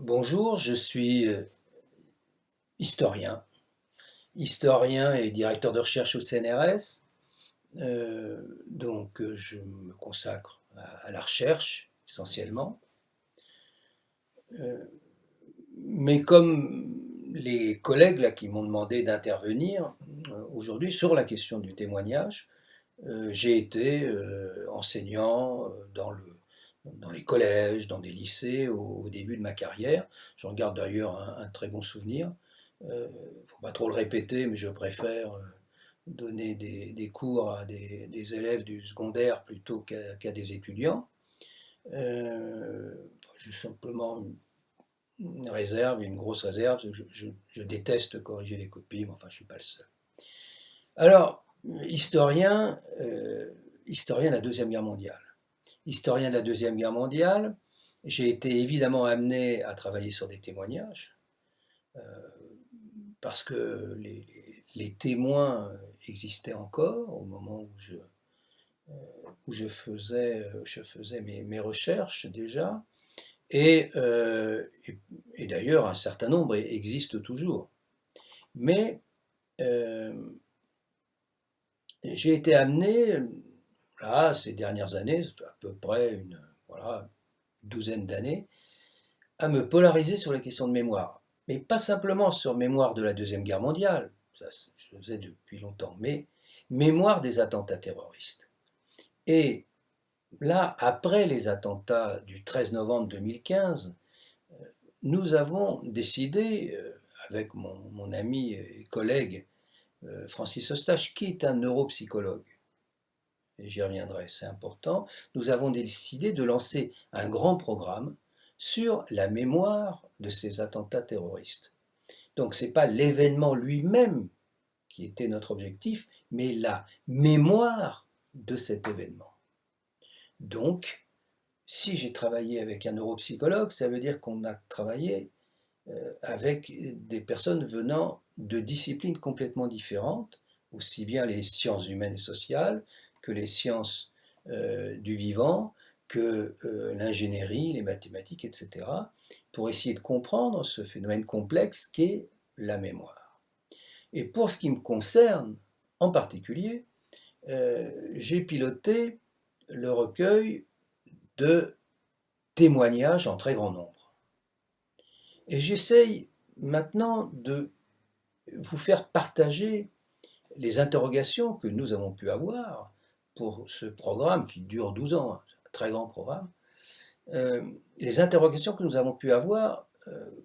Bonjour, je suis historien, historien et directeur de recherche au CNRS. Je me consacre à la recherche essentiellement. Euh, mais comme les collègues là, qui m'ont demandé d'intervenir aujourd'hui sur la question du témoignage, j'ai été enseignant dans les collèges, dans des lycées au début de ma carrière. J'en garde d'ailleurs un très bon souvenir. Il ne faut pas trop le répéter, mais je préfère donner des cours à des élèves du secondaire plutôt qu'à des étudiants. Euh, j'ai simplement une réserve, une grosse réserve. Je déteste corriger les copies, mais enfin, je ne suis pas le seul. Alors, historien, historien de la Deuxième Guerre mondiale. Historien de la Deuxième Guerre mondiale, j'ai été évidemment amené à travailler sur des témoignages, euh, parce que les témoins existaient encore au moment où je faisais mes recherches déjà, et, euh, et, et d'ailleurs un certain nombre existent toujours. Mais euh, j'ai été amené, là, ces dernières années, à peu près voilà, douzaine d'années, à me polariser sur les questions de mémoire. Mais pas simplement sur mémoire de la Deuxième Guerre mondiale, ça je le faisais depuis longtemps, mais mémoire des attentats terroristes. Et là, après les attentats du 13 novembre 2015, nous avons décidé, avec mon ami et collègue Francis Eustache, qui est un neuropsychologue, et j'y reviendrai, c'est important, nous avons décidé de lancer un grand programme sur la mémoire de ces attentats terroristes. Donc ce n'est pas l'événement lui-même qui était notre objectif, mais la mémoire de cet événement. Donc, si j'ai travaillé avec un neuropsychologue, ça veut dire qu'on a travaillé avec des personnes venant de disciplines complètement différentes, aussi bien les sciences humaines et sociales que les sciences du vivant, que l'ingénierie, les mathématiques, etc., pour essayer de comprendre ce phénomène complexe qu'est la mémoire. Et pour ce qui me concerne en particulier, j'ai piloté le recueil de témoignages en très grand nombre. Et j'essaye maintenant de vous faire partager les interrogations que nous avons pu avoir pour ce programme qui dure 12 ans, un très grand programme, les interrogations que nous avons pu avoir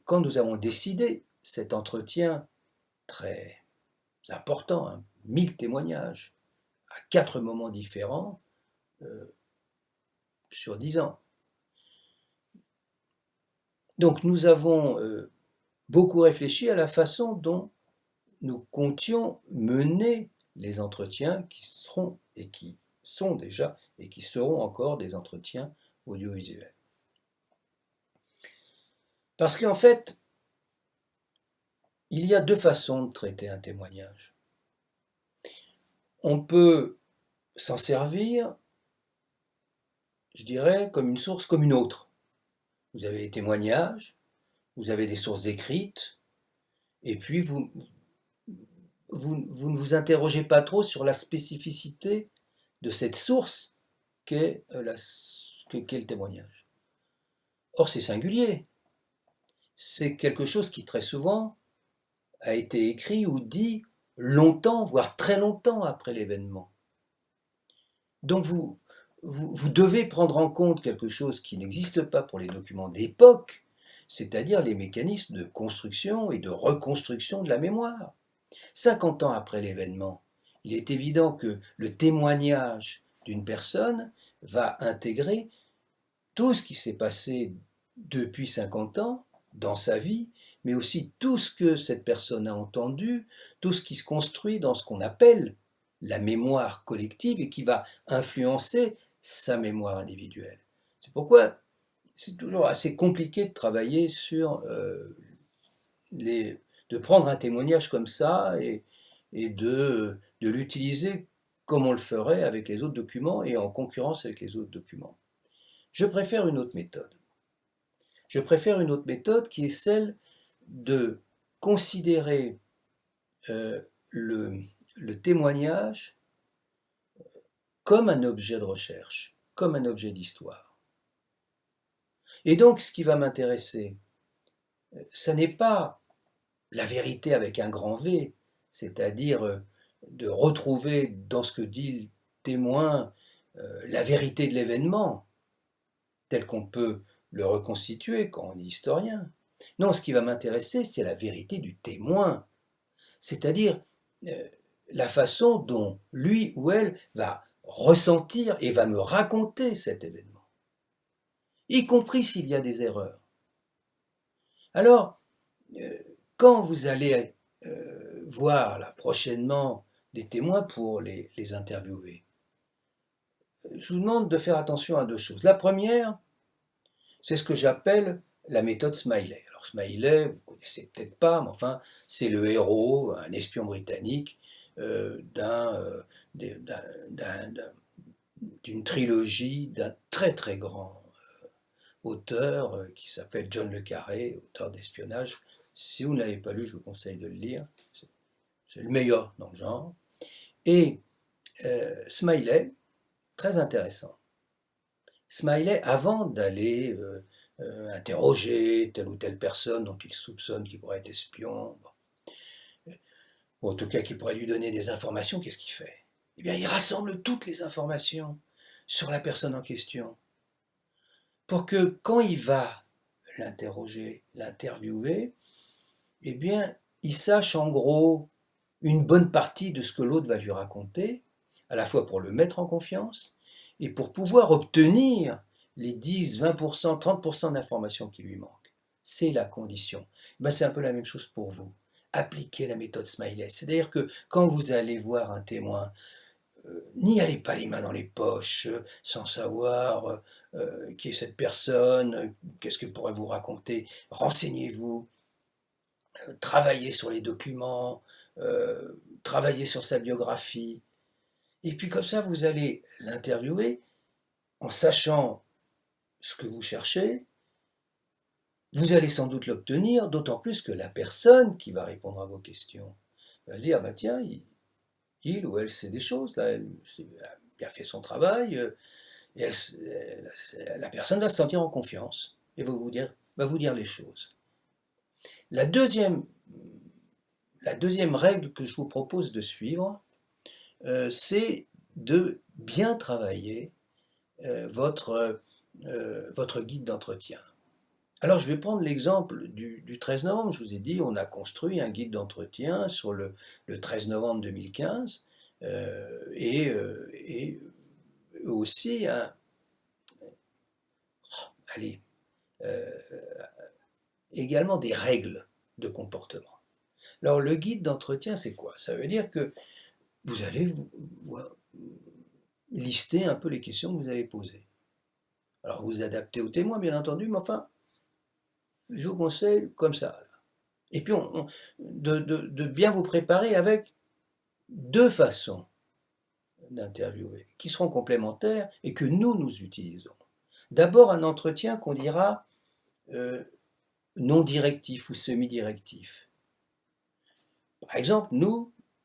quand nous avons décidé cet entretien très important, hein, 1000 témoignages à 4 moments différents sur 10 ans. Donc nous avons beaucoup réfléchi à la façon dont nous comptions mener les entretiens qui seront et qui sont déjà et qui seront encore des entretiens audiovisuels. Parce qu'en fait, il y a deux façons de traiter un témoignage. On peut s'en servir, je dirais, comme une source comme une autre. Vous avez les témoignages, vous avez des sources écrites, et puis vous ne vous interrogez pas trop sur la spécificité de cette source qu'est le témoignage. Or, c'est singulier. C'est quelque chose qui très souvent a été écrit ou dit longtemps, voire très longtemps après l'événement. Donc vous devez prendre en compte quelque chose qui n'existe pas pour les documents d'époque, c'est-à-dire les mécanismes de construction et de reconstruction de la mémoire. 50 ans après l'événement, il est évident que le témoignage d'une personne va intégrer tout ce qui s'est passé depuis 50 ans dans sa vie, mais aussi tout ce que cette personne a entendu, tout ce qui se construit dans ce qu'on appelle la mémoire collective et qui va influencer sa mémoire individuelle. C'est pourquoi c'est toujours assez compliqué de travailler sur de prendre un témoignage comme ça et de l'utiliser comme on le ferait avec les autres documents et en concurrence avec les autres documents. Je préfère une autre méthode. Je préfère une autre méthode qui est celle de considérer le, le témoignage comme un objet de recherche, comme un objet d'histoire. Et donc, ce qui va m'intéresser, ce n'est pas la vérité avec un grand V, c'est-à-dire de retrouver dans ce que dit le témoin la vérité de l'événement, tel qu'on peut le reconstituer quand on est historien. Non, ce qui va m'intéresser, c'est la vérité du témoin, c'est-à-dire la façon dont lui ou elle va ressentir et va me raconter cet événement, y compris s'il y a des erreurs. Alors, quand vous allez voir là, prochainement des témoins pour les interviewer, je vous demande de faire attention à deux choses. La première, c'est ce que j'appelle la méthode Smiley. Alors Smiley, vous ne connaissez peut-être pas, mais enfin, c'est le héros, un espion britannique d'une trilogie d'un très très grand auteur qui s'appelle John le Carré, auteur d'espionnage. Si vous ne l'avez pas lu, je vous conseille de le lire. C'est le meilleur dans le genre. Et Smiley, très intéressant. Smiley, avant d'aller interroger telle ou telle personne dont il soupçonne qu'il pourrait être espion, ou en tout cas qui pourrait lui donner des informations, qu'est-ce qu'il fait? Eh bien, il rassemble toutes les informations sur la personne en question, pour que quand il va l'interroger, l'interviewer, eh bien, il sache en gros une bonne partie de ce que l'autre va lui raconter, à la fois pour le mettre en confiance et pour pouvoir obtenir les 10, 20%, 30% d'informations qui lui manquent. C'est la condition. Ben, c'est un peu la même chose pour vous. Appliquez la méthode Smiley. C'est-à-dire que quand vous allez voir un témoin, n'y allez pas les mains dans les poches, sans savoir qui est cette personne, qu'est-ce qu'elle pourrait vous raconter. Renseignez-vous, travaillez sur les documents, travaillez sur sa biographie. Et puis comme ça, vous allez l'interviewer en sachant ce que vous cherchez. Vous allez sans doute l'obtenir, d'autant plus que la personne qui va répondre à vos questions va dire, bah tiens, il ou elle sait des choses, là, elle a bien fait son travail, et la personne va se sentir en confiance et va vous dire les choses. La deuxième règle que je vous propose de suivre, c'est de bien travailler votre guide d'entretien. Alors je vais prendre l'exemple du 13 novembre. Je vous ai dit, on a construit un guide d'entretien sur le 13 novembre 2015 et aussi allez, euh, également des règles de comportement. Alors le guide d'entretien, c'est quoi? Ça veut dire que vous allez vous lister un peu les questions que vous allez poser. Alors vous adaptez au témoin, bien entendu, mais enfin, je vous conseille comme ça. Et puis de bien vous préparer avec deux façons d'interviewer, qui seront complémentaires et que nous utilisons. D'abord un entretien qu'on dira non directif ou semi-directif. Par exemple,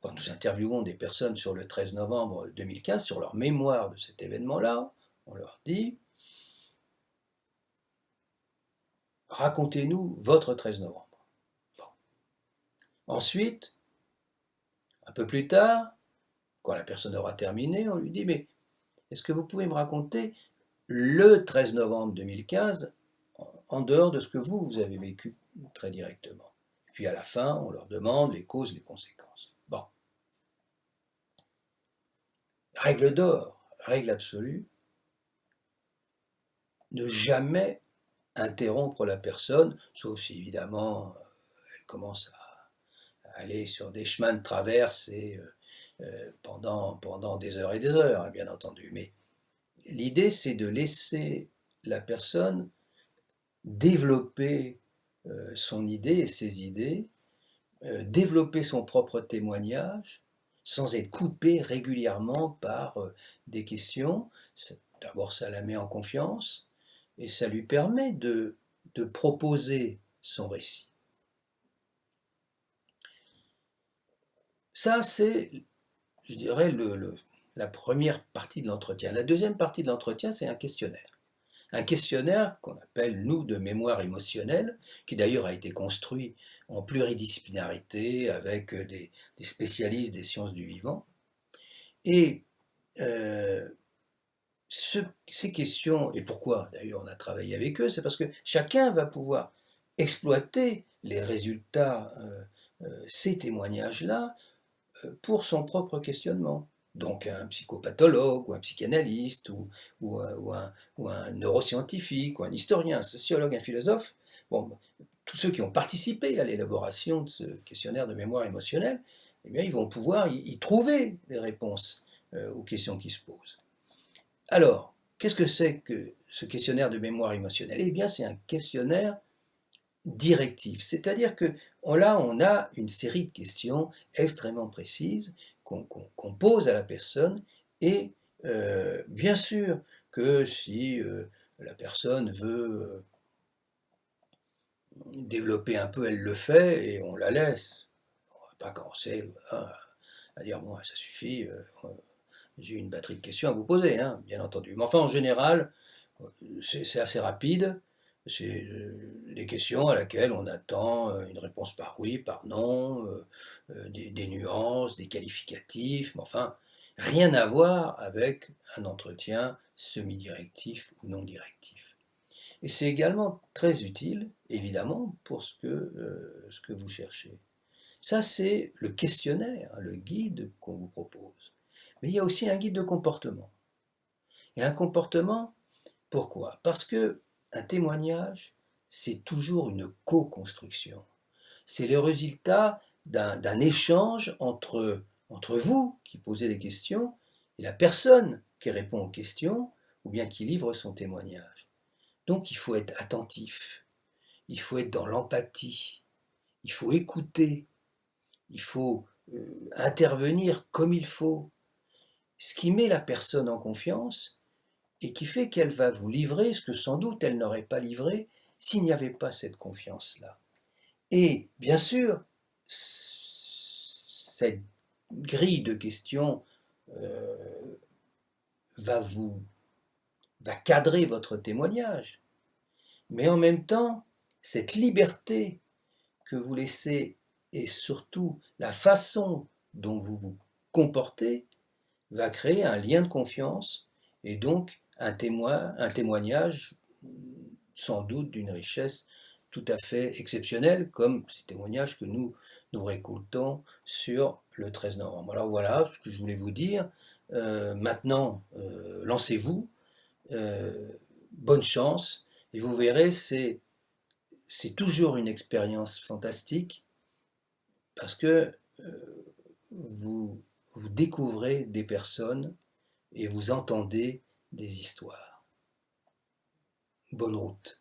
quand nous interviewons des personnes sur le 13 novembre 2015, sur leur mémoire de cet événement-là, on leur dit « Racontez-nous votre 13 novembre ». Bon. Ensuite, un peu plus tard, quand la personne aura terminé, on lui dit « Mais est-ce que vous pouvez me raconter le 13 novembre 2015 en dehors de ce que vous avez vécu très directement ?» Puis à la fin, on leur demande les causes, les conséquences. Bon. Règle d'or, règle absolue, ne jamais interrompre la personne, sauf si évidemment elle commence à aller sur des chemins de traverse et pendant des heures et des heures, hein, bien entendu. Mais l'idée, c'est de laisser la personne développer son idée et ses idées, développer son propre témoignage, sans être coupé régulièrement par des questions. D'abord, ça la met en confiance et ça lui permet de de proposer son récit. Ça, c'est, je dirais, la première partie de l'entretien. La deuxième partie de l'entretien, c'est un questionnaire. Un questionnaire qu'on appelle, nous, de mémoire émotionnelle, qui d'ailleurs a été construit en pluridisciplinarité avec des spécialistes des sciences du vivant. Et ces questions, et pourquoi d'ailleurs on a travaillé avec eux, c'est parce que chacun va pouvoir exploiter les résultats, ces témoignages-là, pour son propre questionnement. Donc un psychopathologue, ou un psychanalyste, ou un neuroscientifique, ou un historien, un sociologue, un philosophe, bon, tous ceux qui ont participé à l'élaboration de ce questionnaire de mémoire émotionnelle, eh bien, ils vont pouvoir y trouver des réponses aux questions qui se posent. Alors, qu'est-ce que c'est que ce questionnaire de mémoire émotionnelle? Eh bien, c'est un questionnaire directif, c'est-à-dire que là, on a une série de questions extrêmement précises qu'on pose à la personne, et bien sûr que si la personne veut développer un peu, elle le fait, et on la laisse. On ne va pas commencer à dire, bon, ça suffit, j'ai une batterie de questions à vous poser, hein, bien entendu. Mais enfin, en général, c'est assez rapide. C'est des questions à laquelle on attend une réponse par oui, par non, des nuances, des qualificatifs, mais enfin, rien à voir avec un entretien semi-directif ou non directif. Et c'est également très utile, évidemment, pour ce que vous cherchez. Ça, c'est le questionnaire, le guide qu'on vous propose. Mais il y a aussi un guide de comportement. Et un comportement, pourquoi? Parce que un témoignage, c'est toujours une co-construction. C'est le résultat d'un échange entre vous qui posez les questions et la personne qui répond aux questions ou bien qui livre son témoignage. Donc il faut être attentif, il faut être dans l'empathie, il faut écouter, il faut intervenir comme il faut, ce qui met la personne en confiance et qui fait qu'elle va vous livrer ce que sans doute elle n'aurait pas livré s'il n'y avait pas cette confiance-là. Et bien sûr, cette grille de questions euh, va cadrer votre témoignage, mais en même temps, cette liberté que vous laissez, et surtout la façon dont vous vous comportez, va créer un lien de confiance, et donc un témoignage sans doute d'une richesse tout à fait exceptionnelle, comme ces témoignages que nous récoltons sur le 13 novembre. Alors voilà ce que je voulais vous dire. Maintenant, lancez-vous, bonne chance, et vous verrez, c'est toujours une expérience fantastique, parce que vous découvrez des personnes et vous entendez des histoires. Bonne route.